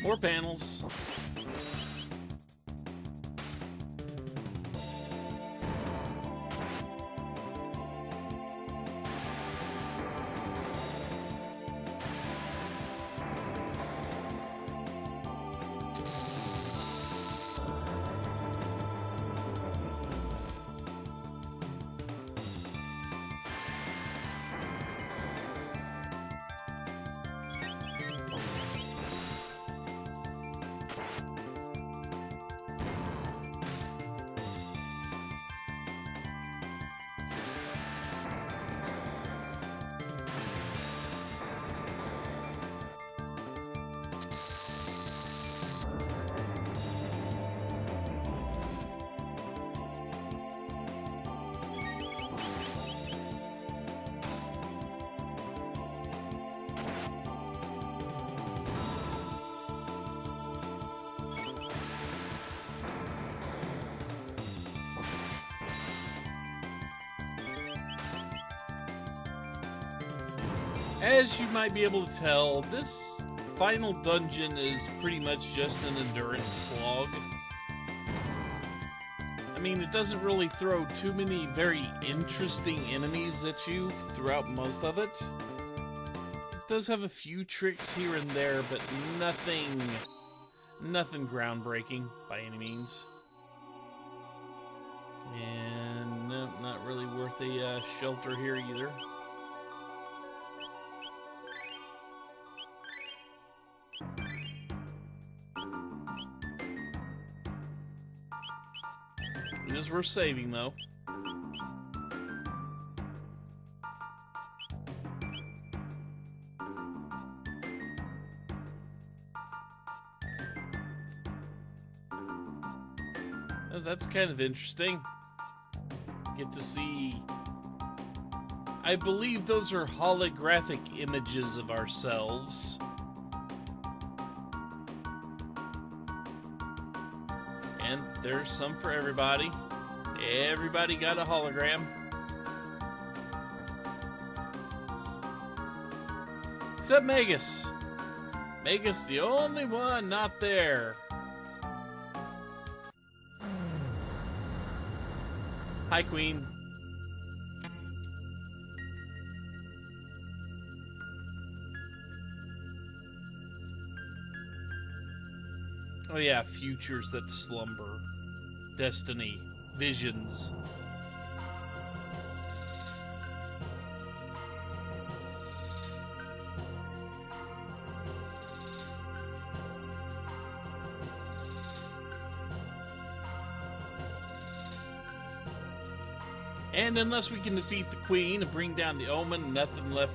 More panels. As you might be able to tell, this final dungeon is pretty much just an endurance slog. I mean, it doesn't really throw too many very interesting enemies at you throughout most of it. It does have a few tricks here and there, but nothing groundbreaking by any means. And no, not really worth a shelter here either. It is worth saving, though. Oh, that's kind of interesting. Get to see... I believe those are holographic images of ourselves. And there's some for everybody. Everybody got a hologram. Except Magus. Magus, the only one not there. Hi, Queen. Oh yeah, futures that slumber. Destiny. Visions. And unless we can defeat the Queen and bring down the Omen, nothing left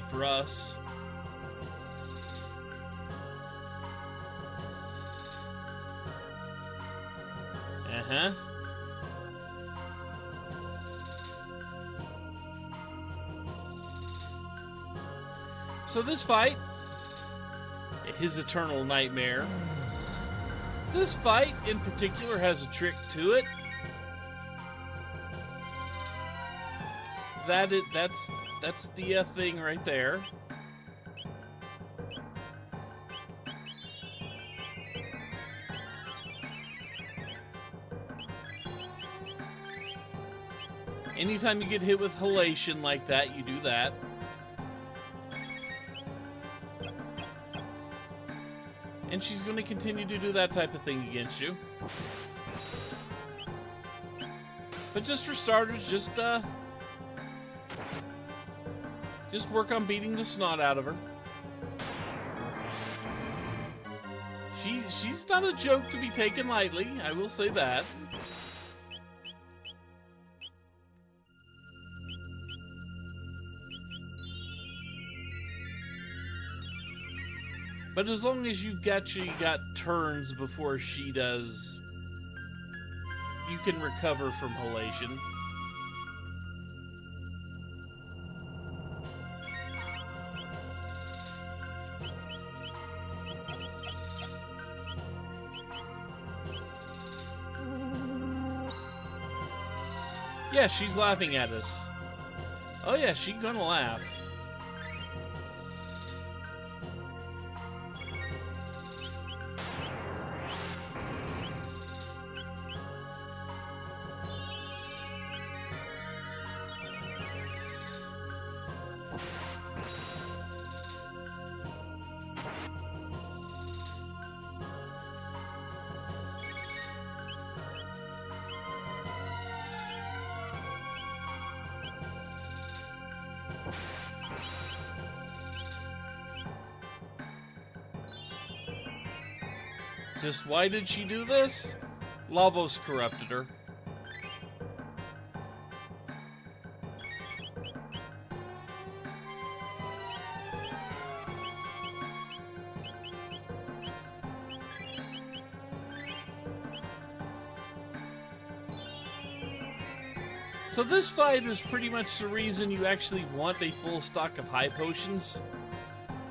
for us. Uh-huh. So this fight, his eternal nightmare. This fight in particular has a trick to it. That's the thing right there. Anytime you get hit with halation like that, you do that. And she's going to continue to do that type of thing against you. But just for starters, just work on beating the snot out of her. She's not a joke to be taken lightly, I will say that. But as long as you've got turns before she does, you can recover from halation. Yeah, she's laughing at us. Oh yeah, she's gonna laugh. Just why did she do this? Lavos corrupted her. So this fight is pretty much the reason you actually want a full stock of high potions,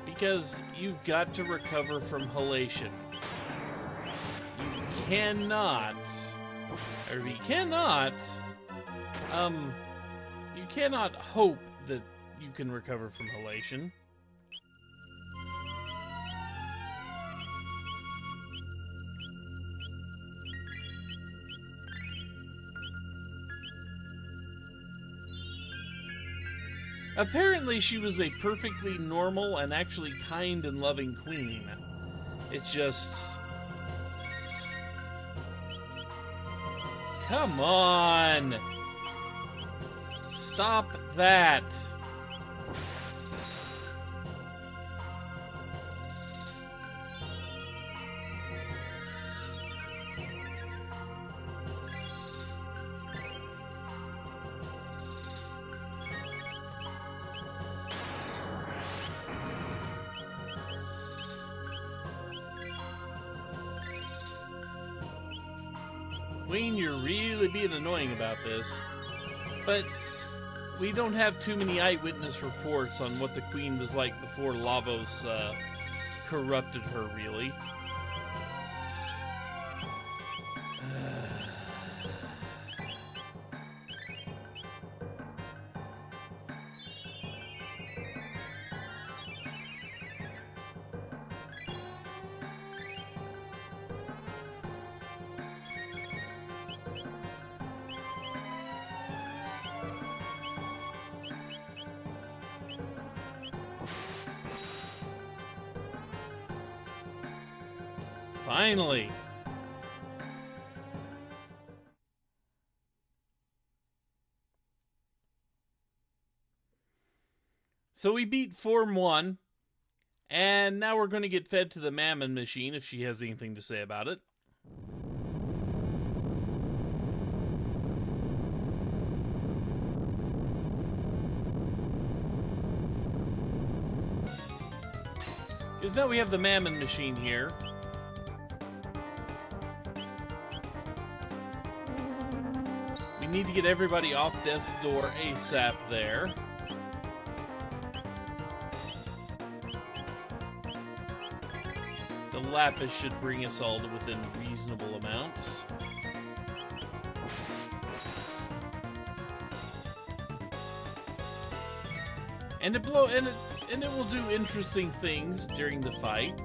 because you've got to recover from halation. You cannot hope that you can recover from halation. Apparently she was a perfectly normal and actually kind and loving queen. It just... Come on! Stop that! Queen, you're really being annoying about this. But we don't have too many eyewitness reports on what the Queen was like before Lavos corrupted her, really. Finally! So we beat Form 1, and now we're going to get fed to the Mammon Machine if she has anything to say about it. Because now we have the Mammon Machine here. We need to get everybody off death's door ASAP there. The Lapis should bring us all to within reasonable amounts. And it will do interesting things during the fight.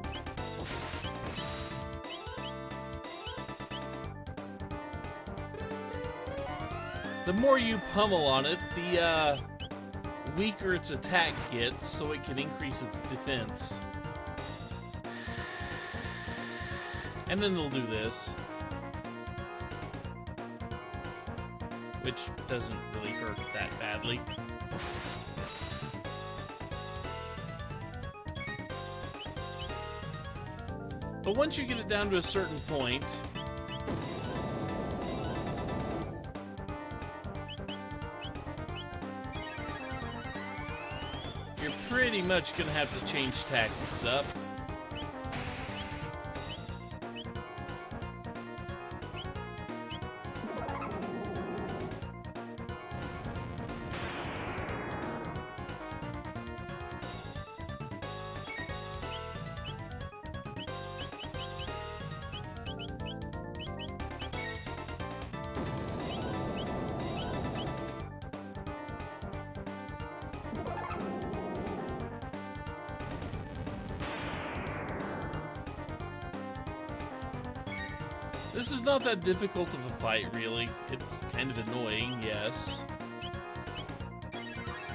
The more you pummel on it, the weaker its attack gets, so it can increase its defense. And then it'll do this, which doesn't really hurt that badly. But once you get it down to a certain point, you're pretty much going to have to change tactics up. This is not that difficult of a fight, really. It's kind of annoying, yes.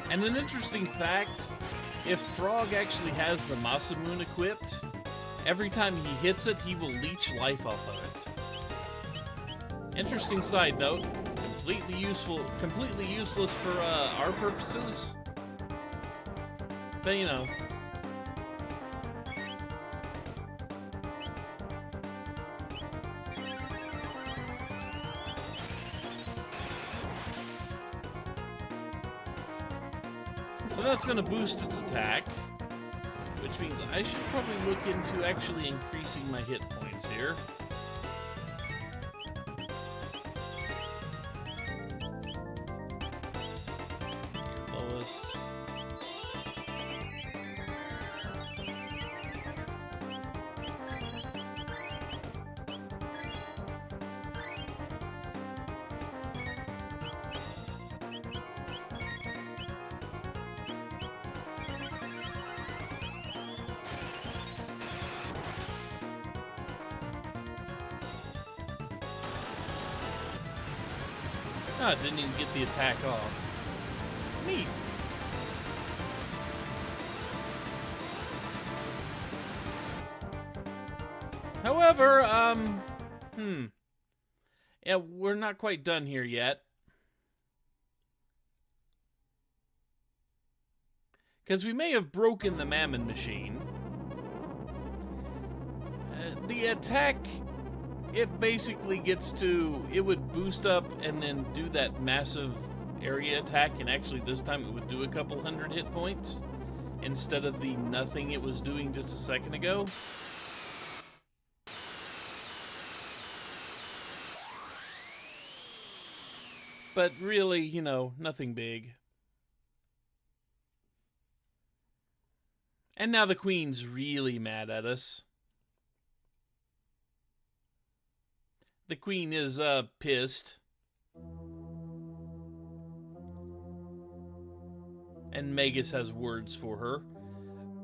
And an interesting fact, if Frog actually has the Masamune equipped, every time he hits it, he will leech life off of it. Interesting side note, completely useless for our purposes. But you know. So that's going to boost its attack, which means I should probably look into actually increasing my hit points here. Your lowest. Ah, it didn't even get the attack off. Neat. However, yeah, we're not quite done here yet. Because we may have broken the Mammon machine. The attack, it basically gets to, it would boost up and then do that massive area attack, and actually this time it would do a couple hundred hit points instead of the nothing it was doing just a second ago. But really, you know, nothing big. And now the Queen's really mad at us. The Queen is, pissed. And Magus has words for her.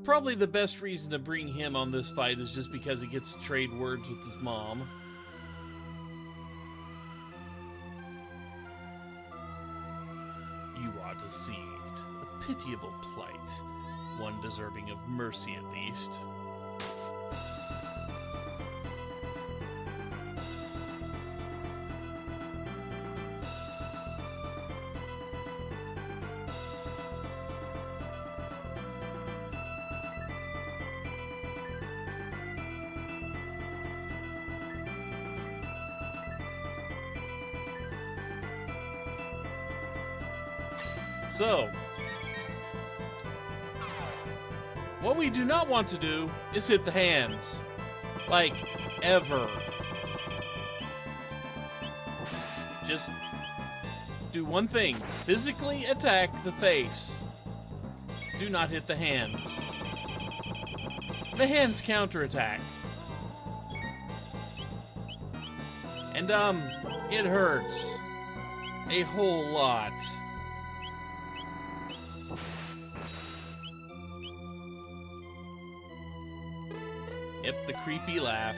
Probably the best reason to bring him on this fight is just because he gets to trade words with his mom. You are deceived. A pitiable plight. One deserving of mercy at least. So, what we do not want to do is hit the hands. Like, ever. Just do one thing. Physically attack the face. Do not hit the hands. The hands counterattack. And, it hurts. A whole lot. Yep, the creepy laugh.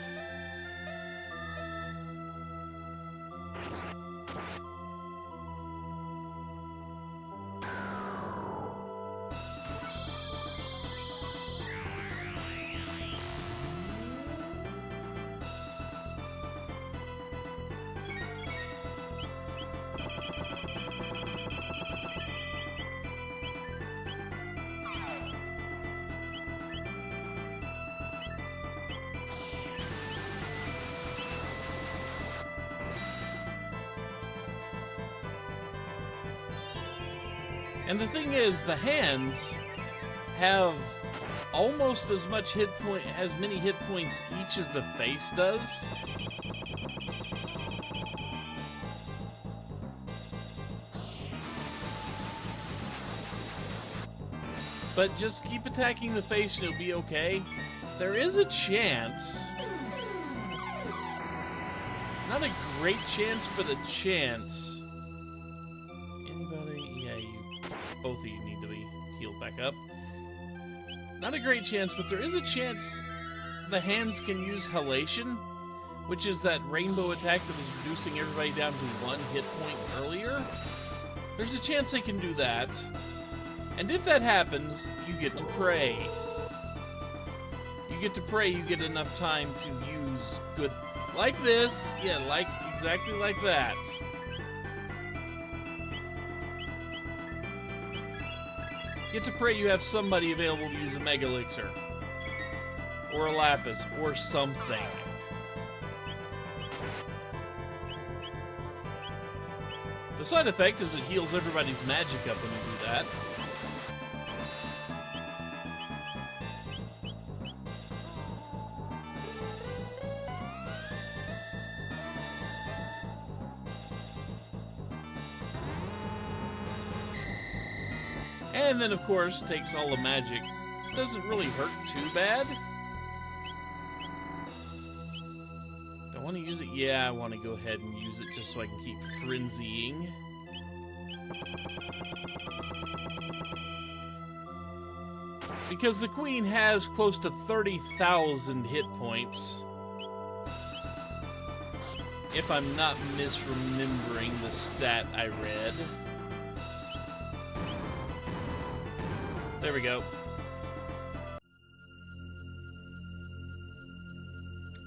And the thing is, the hands have almost as much as many hit points each as the face does. But just keep attacking the face and you'll be okay. There is a chance, not a great chance, but a chance. Both of you need to be healed back up. Not a great chance, but there is a chance the hands can use halation, which is that rainbow attack that was reducing everybody down to 1 hit point earlier. There's a chance they can do that. And if that happens, you get to pray. You get to pray, you get enough time to use good... Like this. Yeah, like exactly like that. Get to pray you have somebody available to use a Mega Elixir. Or a Lapis. Or something. The side effect is it heals everybody's magic up when you do that. And then, of course, takes all the magic. Doesn't really hurt too bad. I want to use it. Yeah, I want to go ahead and use it just so I can keep frenzying. Because the Queen has close to 30,000 hit points. If I'm not misremembering the stat I read. There we go.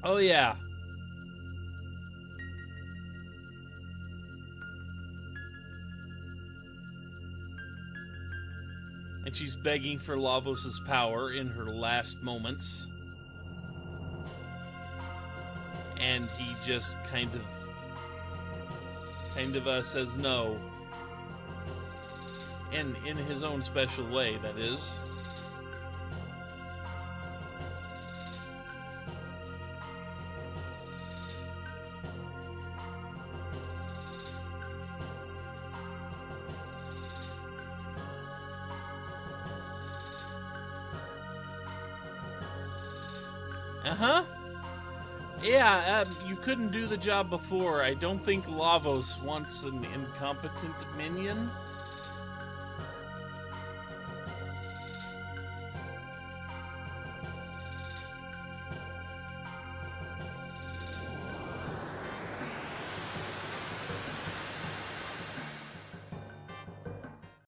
Oh, yeah. And she's begging for Lavos' power in her last moments. And he just kind of says no. And in his own special way, that is. Uh-huh. Yeah, you couldn't do the job before. I don't think Lavos wants an incompetent minion.